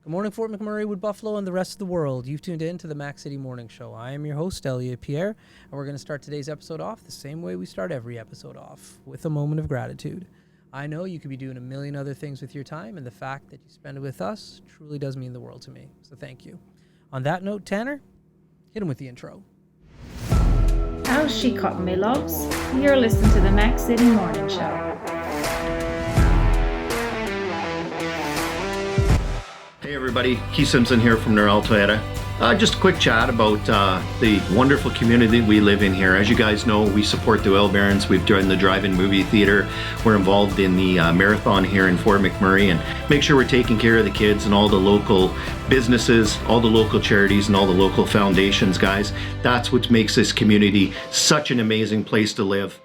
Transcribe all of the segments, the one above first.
Good morning, Fort McMurray, Wood Buffalo, and the rest of the world. You've tuned in to the Mac City Morning Show. I am your host, Elliot Pierre, and we're going to start today's episode off the same way we start every episode off, with a moment of gratitude. I know you could be doing a million other things with your time, and the fact that you spend it with us truly does mean the world to me. So thank you. On that note, Tanner, hit him with the intro. How's she cutting me, loves? You're listening to the Mac City Morning Show. Hey everybody, Keith Simpson here from Norel Toyota. Just a quick chat about the wonderful community we live in here. As you guys know, we support the Oil Barons. We've joined the drive-in movie theater. We're involved in the marathon here in Fort McMurray and make sure we're taking care of the kids and all the local businesses, all the local charities and all the local foundations, guys. That's what makes this community such an amazing place to live.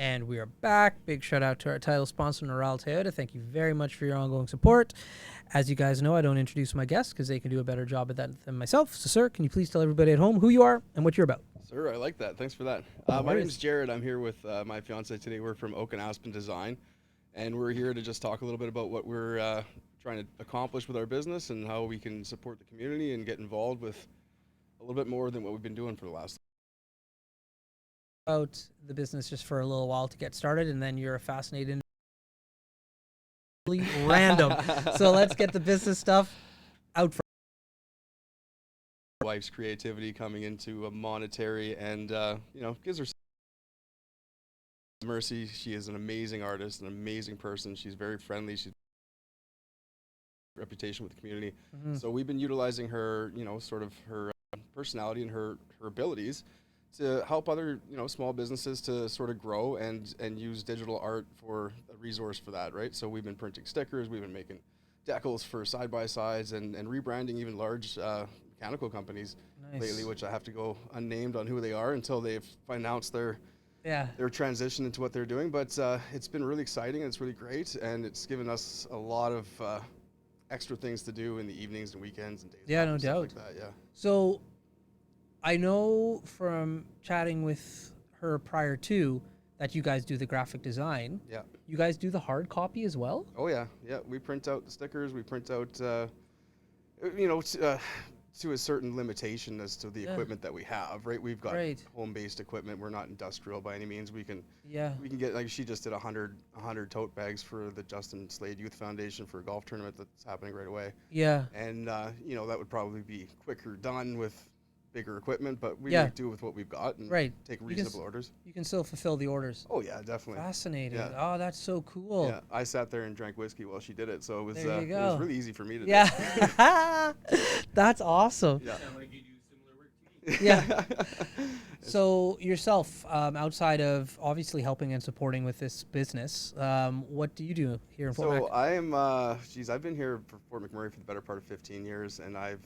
And we are back. Big shout out to our title sponsor, Norel Toyota. Thank you very much for your ongoing support. As you guys know, I don't introduce my guests because they can do a better job at that than myself. So, sir, can you please tell everybody at home who you are and what you're about? Sir, I like that. Thanks for that. My name is Jarid. I'm here with my fiance today. We're from Oak and Aspen Design, and we're here to just talk a little bit about what we're trying to accomplish with our business and how we can support the community and get involved with a little bit more than what we've been doing for the last. About the business just for a little while to get started, and then you're a fascinating random. So let's get the business stuff out front. Wife's creativity coming into a monetary and gives her mercy. She is an amazing artist, an amazing person. She's very friendly. She's reputation with the community. So we've been utilizing her, sort of her personality and her abilities to help other, small businesses to sort of grow and use digital art for a resource for that, right? So we've been printing stickers, we've been making decals for side-by-sides and rebranding even large mechanical companies lately, which I have to go unnamed on who they are until they've announced their transition into what they're doing. But it's been really exciting and it's really great, and it's given us a lot of extra things to do in the evenings and weekends and days. Yeah, no doubt. Like that, yeah. So I know from chatting with her prior to that you guys do the graphic design. Yeah. You guys do the hard copy as well? Oh, yeah. Yeah, we print out the stickers. We print out, to a certain limitation as to the equipment that we have, right? We've got home-based equipment. We're not industrial by any means. We can get, like, she just did 100 tote bags for the Justin Slade Youth Foundation for a golf tournament that's happening right away. Yeah. And, that would probably be quicker done with bigger equipment, but we make do with what we've got and take reasonable orders. You can still fulfill the orders. Oh yeah, definitely. Fascinating. Yeah. Oh, that's so cool. Yeah, I sat there and drank whiskey while she did it, so it was There you it was really easy for me to do. Yeah. That's awesome. Yeah. Sound like you do similar work to me. Yeah. So yourself, outside of obviously helping and supporting with this business, what do you do here in Fort Mac? So I am, I've been here for Fort McMurray for the better part of 15 years, and I've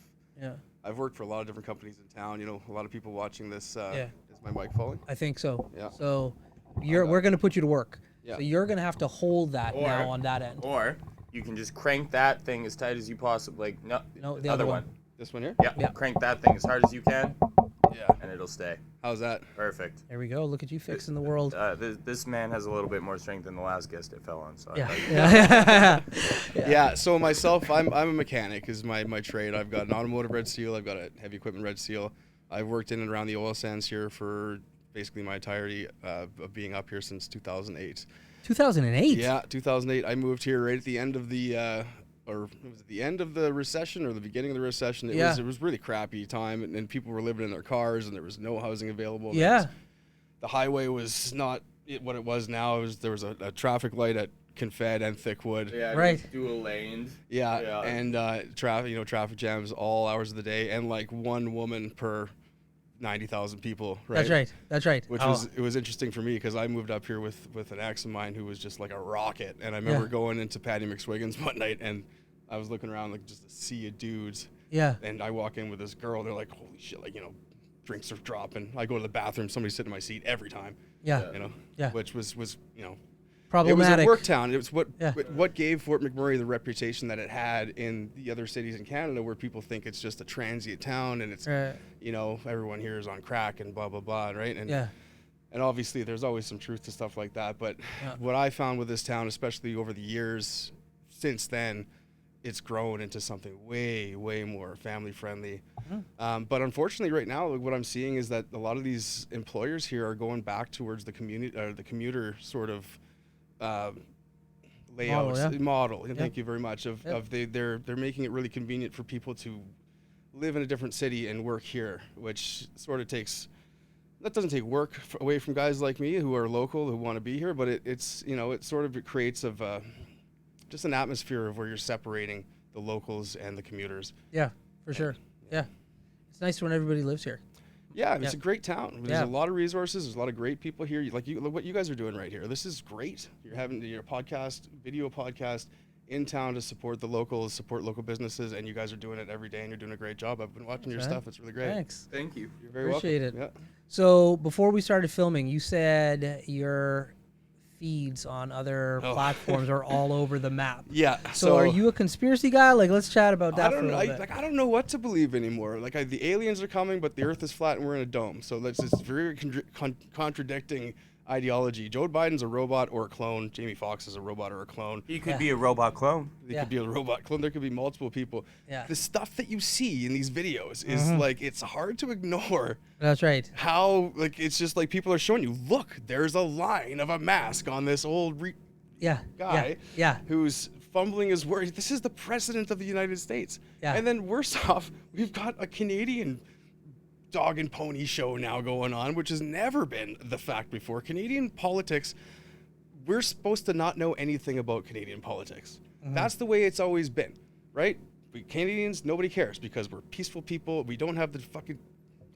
worked for a lot of different companies in town. A lot of people watching this. Is my mic falling? I think so. Yeah. So we're going to put you to work. Yeah. So you're going to have to hold that now on that end. Or you can just crank that thing as tight as you possibly, No, the other one. This one here? Yeah. Crank that thing as hard as you can. Yeah. And it'll stay. How's that? Perfect. There we go. Look at you fixing the world. This man has a little bit more strength than the last guest it fell on. So Yeah. So myself, I'm a mechanic is my trade. I've got an automotive red seal. I've got a heavy equipment red seal. I've worked in and around the oil sands here for basically my entirety of being up here since 2008. 2008? Yeah, 2008. I moved here right at the end of the or was it the end of the recession or the beginning of the recession? It was really crappy time, and people were living in their cars, and there was no housing available. Yeah. The highway was not what it was now. There was a traffic light at Confed and Thickwood. Yeah, right. Dual lanes. Yeah. And traffic jams all hours of the day, and like one woman per 90,000 people. Right. That's right. Which was interesting for me because I moved up here with an ex of mine who was just like a rocket, and I remember going into Patty McSwiggan's one night, and I was looking around like just a sea of dudes. Yeah. And I walk in with this girl, and they're like, "Holy shit!" Like drinks are dropping. I go to the bathroom, somebody's sitting in my seat every time. Yeah. Which was problematic. It was a work town. It was what gave Fort McMurray the reputation that it had in the other cities in Canada, where people think it's just a transient town and it's everyone here is on crack and blah blah blah, right? And obviously there's always some truth to stuff like that. But what I found with this town, especially over the years since then, it's grown into something way more family friendly. But unfortunately, right now, what I'm seeing is that a lot of these employers here are going back towards the commuter sort of layout model. And thank you very much. They're making it really convenient for people to live in a different city and work here, which sort of doesn't take work away from guys like me who are local, who want to be here, but it sort of creates just an atmosphere of where you're separating the locals and the commuters. Yeah, for sure. Yeah. It's nice when everybody lives here. Yeah, it's a great town. There's a lot of resources. There's a lot of great people here. Like what you guys are doing right here. This is great. You're having your video podcast in town to support the locals, support local businesses, and you guys are doing it every day, and you're doing a great job. I've been watching your stuff. It's really great. Thanks. Thank you. You're very Appreciate welcome. it. Yeah. So before we started filming, you said your feeds on other platforms are all over the map. Yeah. So are you a conspiracy guy? Like, let's chat about that for a little bit. I don't know what to believe anymore. Like, the aliens are coming, but the Earth is flat and we're in a dome. So that's this very contradicting ideology. Joe Biden's a robot or a clone. Jamie Foxx is a robot or a clone. He could be a robot clone. They could be a robot clone. There could be multiple people. Yeah. The stuff that you see in these videos is like, it's hard to ignore. That's right. How, like, it's just like people are showing you, look, there's a line of a mask on this old guy who's fumbling his words. This is the president of the United States. Yeah. And then worse off, we've got a Canadian dog and pony show now going on, which has never been the fact before. Canadian politics, we're supposed to not know anything about Canadian politics. That's the way it's always been, right? We Canadians, nobody cares because we're peaceful people. We don't have the fucking...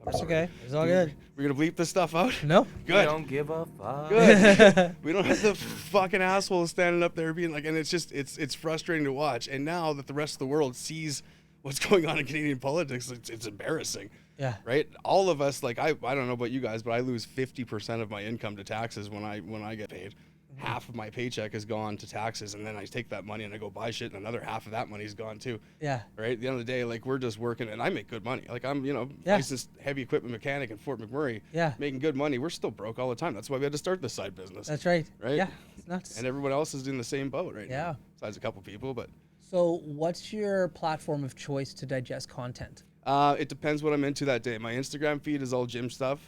That's okay. It's all good. We're going to bleep this stuff out? No. Good. We don't give a fuck. Good. We don't have the fucking assholes standing up there being like, and it's just, it's frustrating to watch. And now that the rest of the world sees what's going on in Canadian politics, it's embarrassing. Yeah. Right. All of us, like, I don't know about you guys, but I lose 50% of my income to taxes when I get paid. Half of my paycheck has gone to taxes, and then I take that money and I go buy shit, and another half of that money's gone too. Yeah. Right. At the end of the day, like, we're just working, and I make good money. Like, I'm, licensed heavy equipment mechanic in Fort McMurray. Yeah. Making good money. We're still broke all the time. That's why we had to start this side business. That's right. Right. Yeah. It's nuts. And everyone else is in the same boat right Yeah. now. Besides a couple people, but. So what's your platform of choice to digest content? It depends what I'm into that day. My Instagram feed is all gym stuff.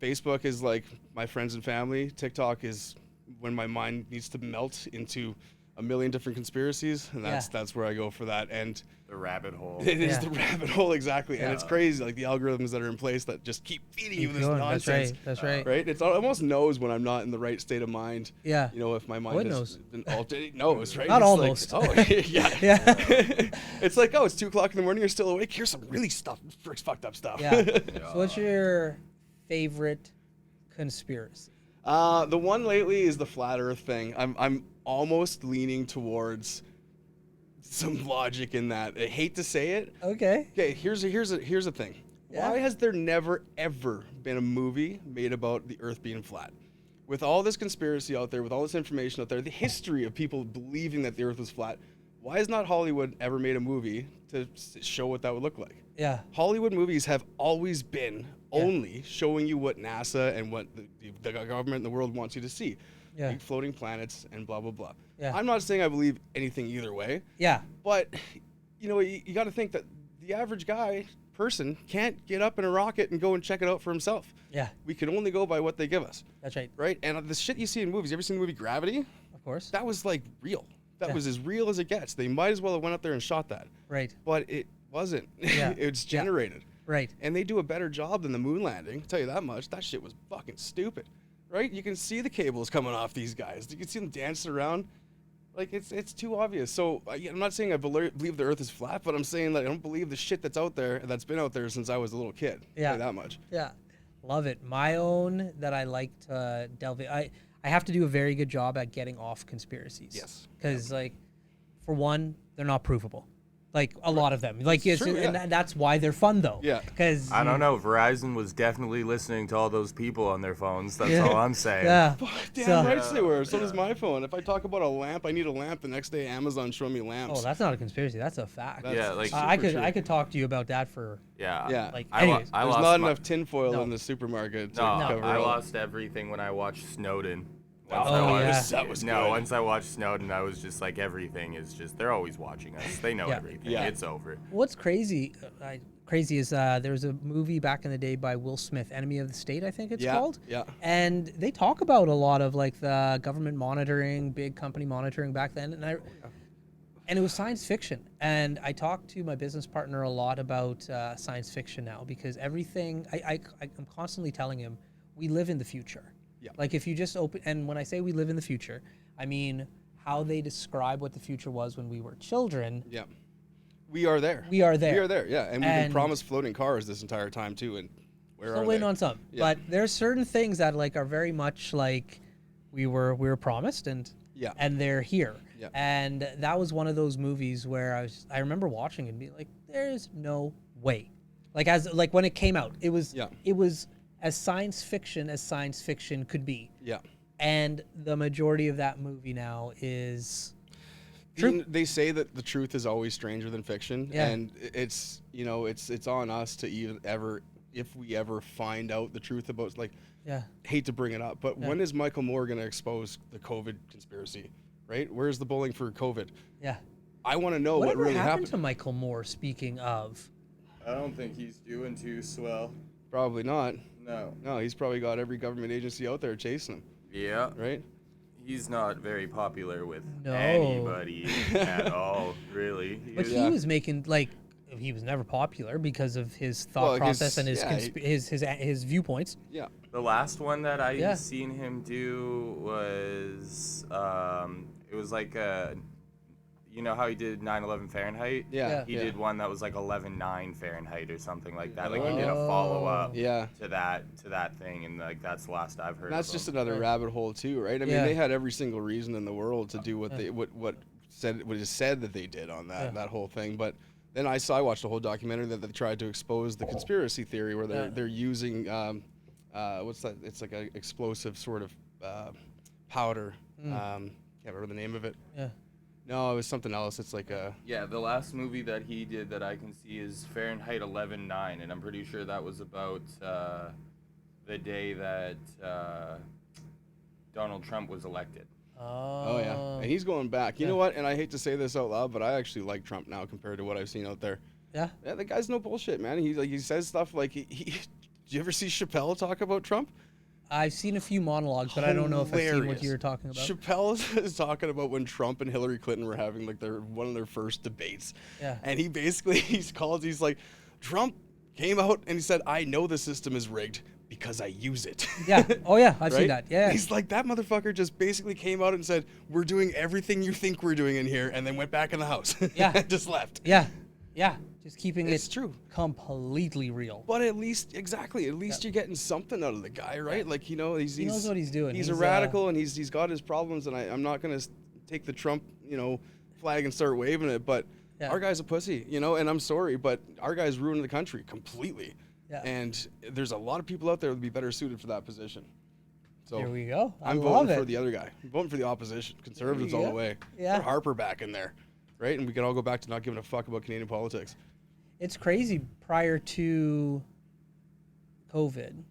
Facebook is like my friends and family. TikTok is when my mind needs to melt into a million different conspiracies, and that's where I go for that. And The rabbit hole. it is the rabbit hole, exactly. And it's crazy, like the algorithms that are in place that just keep feeding you this nonsense. That's right. Right? It almost knows when I'm not in the right state of mind. Yeah. You know, if my mind has been altered, it knows, right? Not It's almost. Like, oh, yeah. Yeah. It's like, oh, it's 2 o'clock in the morning, you're still awake. Here's some really fucked up stuff. Yeah. So what's your favorite conspiracy? The one lately is the flat Earth thing. I'm almost leaning towards some logic in that. I hate to say it. Okay. Okay, here's a thing. Yeah. Why has there never ever been a movie made about the Earth being flat? With all this conspiracy out there, with all this information out there, the history of people believing that the Earth was flat, why has not Hollywood ever made a movie to show what that would look like? Yeah. Hollywood movies have always been only showing you what NASA and what the government in the world wants you to see. Yeah. Big floating planets and blah, blah, blah. Yeah. I'm not saying I believe anything either way, Yeah. but you got to think that the average person can't get up in a rocket and go and check it out for himself. Yeah. We can only go by what they give us, That's right. right? And the shit you see in movies, you ever seen the movie Gravity? Of course. That was like real. That Yeah. was as real as it gets. They might as well have went up there and shot that. Right. But it wasn't. Yeah. It's generated. Right. And they do a better job than the moon landing. I'll tell you that much. That shit was fucking stupid, right? You can see the cables coming off these guys. You can see them dancing around. Like, it's too obvious. So I'm not saying I believe the Earth is flat, but I'm saying that I don't believe the shit that's out there, that's been out there since I was a little kid. Yeah. I'll tell you that much. Yeah. Love it. My own that I like to delve in. I have to do a very good job at getting off conspiracies. Yes. Because, like, for one, they're not provable. Like, a lot of them. Like, It's true, and yeah. that's why they're fun, though. Yeah. Because I don't know. Verizon was definitely listening to all those people on their phones. That's all I'm saying. Yeah. Damn So- right they were. So does my phone. If I talk about a lamp, I need a lamp. The next day, Amazon show me lamps. Oh, that's not a conspiracy. That's a fact. That's Yeah, like- super I true. could talk to you about that for Yeah. Yeah. like I anyways. There's not enough tinfoil No. in the supermarket to No, cover I all. lost everything when I watched Snowden. That was good. Once I watched Snowden, I was just like, everything is just, they're always watching us. They know everything. Yeah. It's over. What's crazy is there was a movie back in the day by Will Smith, Enemy of the State, I think it's called. Yeah. And they talk about a lot of like the government monitoring, big company monitoring back then. And it was science fiction. And I talk to my business partner a lot about science fiction now, because everything, I'm constantly telling him, we live in the future. Yeah. Like if you just open, and when I say we live in the future, I mean how they describe what the future was when we were children. Yeah. We are there. We are there. We are there, yeah. And we've been promised floating cars this entire time too, and where Still are waiting they? on some. Yeah. But there's certain things that like are very much like we were promised, and they're here. Yeah. And that was one of those movies where I remember watching it and being like, there's no way. Like when it came out, it was as science fiction could be. Yeah. And the majority of that movie now is true. They say that the truth is always stranger than fiction, Yeah. and it's it's on us to if we ever find out the truth about, like, hate to bring it up, but when is Michael Moore going to expose the COVID conspiracy, right? Where's the bowling for COVID? Yeah. I want to know Whatever what really happened happened. to Michael Moore, speaking of? I don't think he's doing too swell. Probably not. No. He's probably got every government agency out there chasing him, Yeah. right? He's not very popular with No. anybody at all, really. But he was making, like, he was never popular because of his thought process and his viewpoints. Yeah. The last one that I seen him do was, it was like you know how he did 9/11 Fahrenheit? Yeah. He did one that was like 11/9 Fahrenheit or something like that. Like he did a follow-up to that thing, and like that's the last I've heard. That's of just him. another rabbit hole too, right? I mean, they had every single reason in the world to do what is said that they did on that whole thing. But then I watched a whole documentary that they tried to expose the conspiracy theory where they're using what's that? It's like an explosive sort of powder. Can't remember the name of it. Yeah. No, it was something else. It's like a... Yeah, the last movie that he did that I can see is Fahrenheit 11/9, and I'm pretty sure that was about the day that Donald Trump was elected. Oh, yeah. And he's going back. You know what? And I hate to say this out loud, but I actually like Trump now compared to what I've seen out there. Yeah? Yeah, the guy's no bullshit, man. He says stuff like... Did you ever see Chappelle talk about Trump? I've seen a few monologues, but I don't know if I've seen what you were talking about. Chappelle is talking about when Trump and Hillary Clinton were having like one of their first debates. Yeah. And he basically he's like, Trump came out and he said, I know the system is rigged because I use it. Yeah. Oh yeah, I've Right? seen that. Yeah. He's like, that motherfucker just basically came out and said, we're doing everything you think we're doing in here, and then went back in the house. Yeah. Just left. Yeah. Yeah. Just keeping It's it true. completely real. But at least you're getting something out of the guy, right? Like, he knows what he's doing. He's a radical, and he's got his problems, and I'm not going to take the Trump, flag and start waving it, but our guy's a pussy, and I'm sorry, but our guy's ruining the country completely. Yeah. And there's a lot of people out there that would be better suited for that position. So here we go. I'm voting for the other guy. I'm voting for the opposition. Conservatives all the way. Yeah. Put Harper back in there, right? And we can all go back to not giving a fuck about Canadian politics. It's crazy prior to COVID,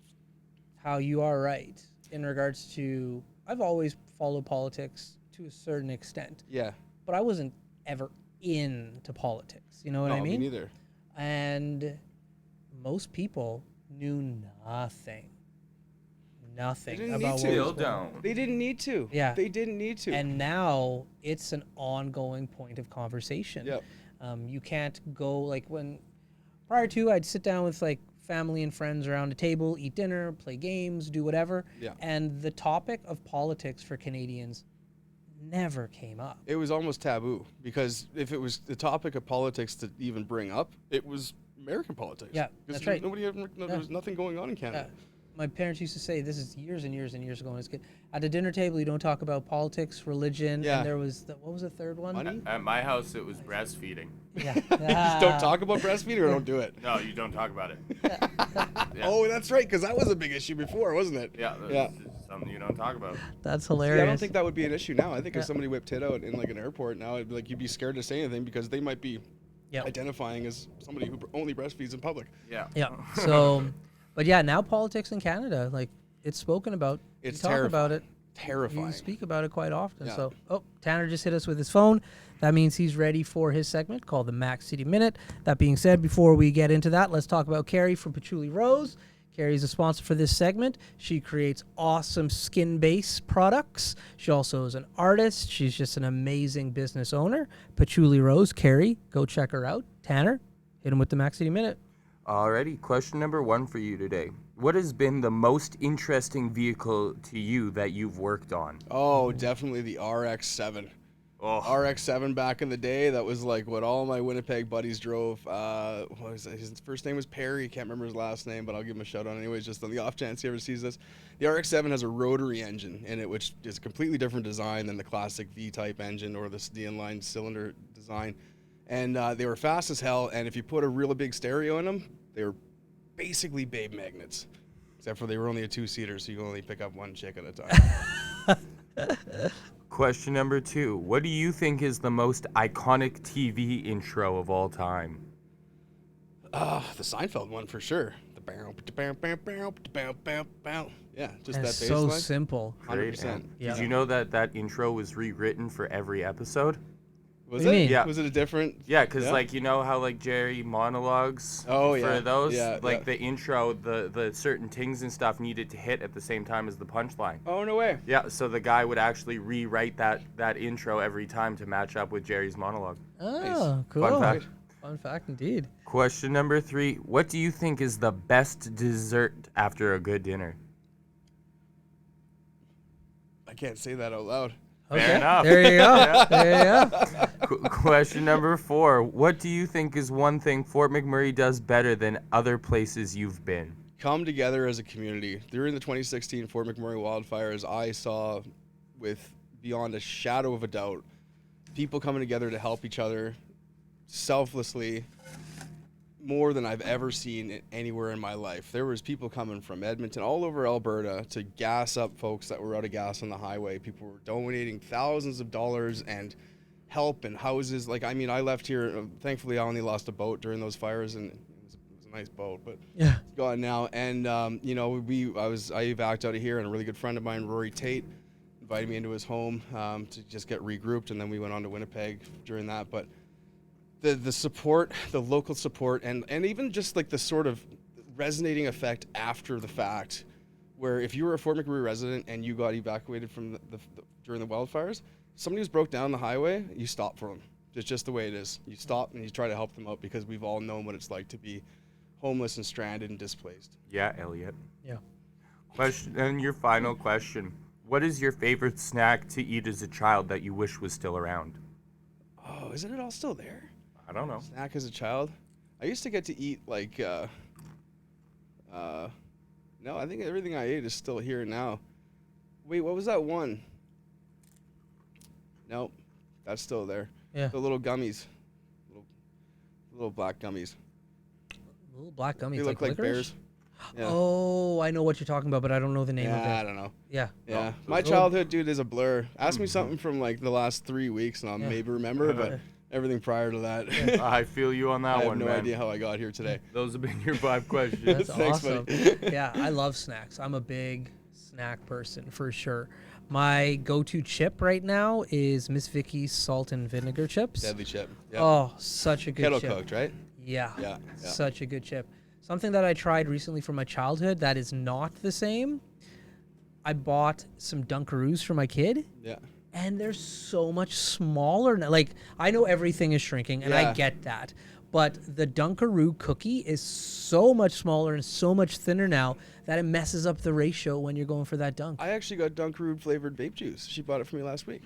how you are right in regards to, I've always followed politics to a certain extent. Yeah. But I wasn't ever into politics. You know what I mean? Me neither. And most people knew nothing. Nothing about what Still was going on. don't. They didn't need to. Yeah. They didn't need to. And now it's an ongoing point of conversation. Yep. You can't go like prior to I'd sit down with like family and friends around a table, eat dinner, play games, do whatever. Yeah. And the topic of politics for Canadians never came up. It was almost taboo, because if it was the topic of politics to even bring up, it was American politics. Yeah, because that's right. There was nothing going on in Canada. My parents used to say, this is years and years and years ago when I was a kid, at a dinner table you don't talk about politics, religion, and there was what was the third one? Money? At my house, it was breastfeeding. Yeah. Just don't talk about breastfeeding or don't do it. No, you don't talk about it. Oh, that's right, because that was a big issue before, wasn't it? Yeah, Yeah. it's something you don't talk about. That's See, hilarious. I don't think that would be an issue now. I think if somebody whipped tit out in like an airport now, it'd be like you'd be scared to say anything because they might be identifying as somebody who only breastfeeds in public. Yeah. Yeah. So, but yeah, now politics in Canada, like it's spoken about. It's you talk about it. terrifying. You speak about it quite often. Yeah. So, Tanner just hit us with his phone. That means he's ready for his segment called the Mac City Minute. That being said, before we get into that, let's talk about Carrie from Patchouli Rose. Carrie's a sponsor for this segment. She creates awesome skin-based products. She also is an artist. She's just an amazing business owner. Patchouli Rose, Carrie, go check her out. Tanner, hit him with the Mac City Minute. Alrighty, question number 1 for you today. What has been the most interesting vehicle to you that you've worked on? Oh, definitely the RX-7. Oh, RX-7 back in the day, that was like what all my Winnipeg buddies drove. What was it? His first name was Perry. Can't remember his last name, but I'll give him a shout out anyways, just on the off chance he ever sees this. The RX-7 has a rotary engine in it, which is a completely different design than the classic V-type engine or the inline cylinder design. And they were fast as hell, and if you put a really big stereo in them, they were basically babe magnets. Except for they were only a 2-seater, so you can only pick up one chick at a time. question number 2. What do you think is the most iconic TV intro of all time? The Seinfeld one for sure. The bow, bow, bow, bow, bow, bow, bow. Yeah, just And that it's bass so line. simple. Great. 100%. Yeah. Did you know that intro was rewritten for every episode? Was What do you it? mean? Yeah. Was it a different? Yeah, because Yeah. like, you know how like Jerry monologues Oh, for yeah. those? Yeah, like yeah. the intro, the certain tings and stuff needed to hit at the same time as the punchline. Oh, no way. Yeah, so the guy would actually rewrite that intro every time to match up with Jerry's monologue. Oh, cool. Fun fact. Fun fact indeed. Question number 3. What do you think is the best dessert after a good dinner? I can't say that out loud. Fair enough. There you go. There you go. Question number 4. What do you think is one thing Fort McMurray does better than other places you've been? Come together as a community. During the 2016 Fort McMurray wildfires, I saw with beyond a shadow of a doubt people coming together to help each other selflessly more than I've ever seen it anywhere in my life. There was people coming from Edmonton all over Alberta to gas up folks that were out of gas on the highway. People were donating thousands of dollars and help and houses. Like, I mean, I left here, thankfully I only lost a boat during those fires, and it was a nice boat, but Yeah. it's gone now. And you know, I evacuated out of here, and a really good friend of mine, Rory Tate, invited me into his home to just get regrouped, and then we went on to Winnipeg during that. But the support, the local support, and even just like the sort of resonating effect after the fact, where if you were a Fort McMurray resident and you got evacuated from during the wildfires, somebody who's broke down the highway, you stop for them. It's just the way it is. You stop and you try to help them out, because we've all known what it's like to be homeless and stranded and displaced. Yeah, Elliot. Yeah. And your final question. What is your favorite snack to eat as a child that you wish was still around? Oh, isn't it all still there? I don't know. Snack as a child? I used to get to eat like, no, I think everything I ate is still here now. Wait, what was that one? Nope, that's still there. Yeah. The little gummies. Little black gummies. Little black gummies. They look like licorice? bears. Yeah. Oh, I know what you're talking about, but I don't know the name of I it. don't know. Yeah. Yeah, Oh, my those childhood, dude, is a blur. Ask me something from like the last 3 weeks, and I'll Yeah. maybe remember, but everything prior to that, I feel you on I that have one, no man. idea how I got here today. Those have been your 5 questions. That's Thanks, awesome. buddy. Yeah, I love snacks. I'm a big snack person for sure. My go-to chip right now is Miss Vicky's salt and vinegar chips. Deadly chip. Yep. Oh, such a good Kettle chip. cooked, right? Yeah. Yeah. Such a good chip. Something that I tried recently from my childhood that is not the same. I bought some Dunkaroos for my kid, Yeah. and they're so much smaller now. Like, I know everything is shrinking, and I Yeah. get that. But the Dunkaroo cookie is so much smaller and so much thinner now that it messes up the ratio when you're going for that dunk. I actually got Dunkaroo flavored vape juice. She bought it for me last week.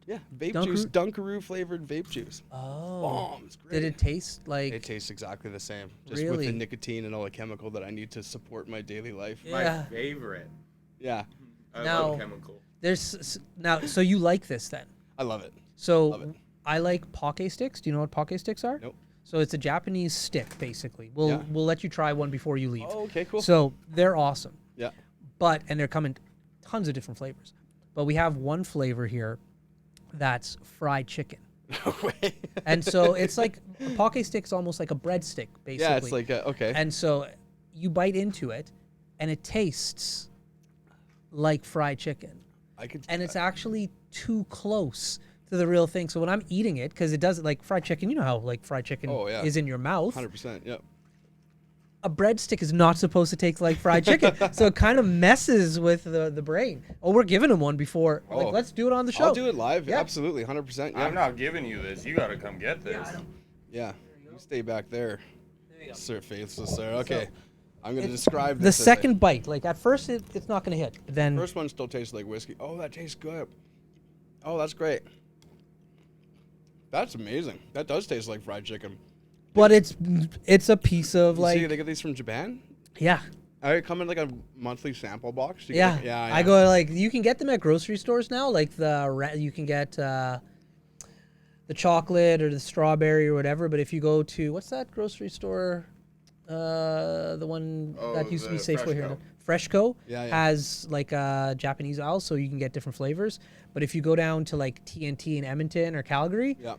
Yeah, vape Dunkaroo- juice, Dunkaroo flavored vape juice. Oh. Bomb, it's great. Did it taste like... It tastes exactly the same, just with Really? the nicotine and all the chemical that I need to support my daily life. Yeah. My favorite. Yeah, I Now- love chemical. So you like this then? I love it. So Love it. I like poke sticks. Do you know what poke sticks are? Nope. So it's a Japanese stick, basically. Yeah. We'll let you try one before you leave. Oh, okay, cool. So they're awesome. Yeah. And they're coming tons of different flavors. But we have one flavor here that's fried chicken. No way. And so it's like a poke stick's almost like a breadstick, basically. Yeah, it's like okay. And so you bite into it, and it tastes like fried chicken. I could. and it's actually too close to the real thing. So when I'm eating it, because it doesn't like fried chicken, you know how like fried chicken is in your mouth. 100%. Yep. A breadstick is not supposed to taste like fried chicken, so it kind of messes with the brain. Oh, we're giving him one before. Oh. Like, let's do it on the show. I'll do it live. Yeah. Absolutely, 100%. Yeah. I'm not giving you this. You gotta come get this. Yeah. You stay back there. There you go. Sir, faithless sir. Okay. I'm gonna describe The this. as second bite, like at first it's not gonna hit, but then First one still tastes like whiskey. Oh, that tastes good. Oh, that's great. That's amazing. That does taste like fried chicken. but it's a piece of You see, like they get these from Japan. yeah. I come in like a monthly sample box. You Yeah. get, yeah. I go like you can get them at grocery stores now. Like you can get the chocolate or the strawberry or whatever. But if you go to what's that grocery store? The one that used to be the Safeway here. Freshco. Freshco Yeah, yeah. has like a Japanese aisle, so you can get different flavors. But if you go down to like TNT in Edmonton or Calgary, Yeah.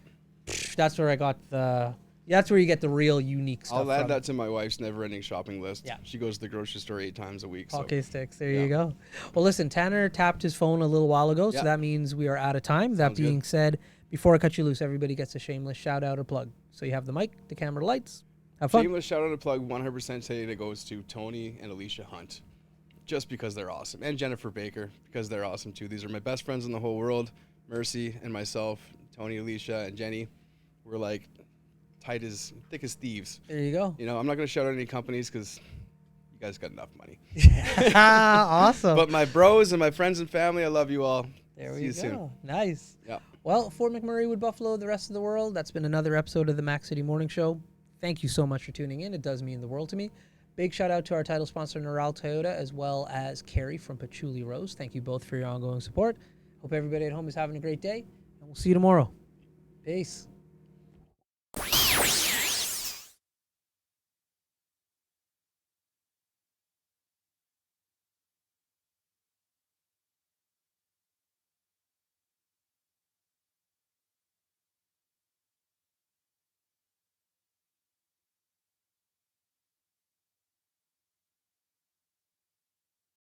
that's where I got the. That's where you get the real unique stuff. I'll add from. that to my wife's never-ending shopping list. Yeah. She goes to the grocery store 8 times a week. So. Poke sticks. There Yeah. you go. Well, listen, Tanner tapped his phone a little while ago, so Yeah. that means we are out of time. That Sounds good. being said, before I cut you loose, everybody gets a shameless shout out or plug. So you have the mic, the camera, the lights. Have fun. Shameless shout out and plug 100% today that goes to Tony and Alicia Hunt, just because they're awesome, and Jennifer Baker because they're awesome too. These are my best friends in the whole world. Mercy and myself, Tony, Alicia, and Jenny, we're like thick as thieves. There you go. You know, I'm not gonna shout out any companies because you guys got enough money. Awesome. But my bros and my friends and family, I love you all. There See we you go. soon. Nice. Yeah. Well, for McMurray, Wood Buffalo, the rest of the world, that's been another episode of the Mac City Morning Show. Thank you so much for tuning in. It does mean the world to me. Big shout out to our title sponsor, Neural Toyota, as well as Carrie from Patchouli Rose. Thank you both for your ongoing support. Hope everybody at home is having a great day, and we'll see you tomorrow. Peace.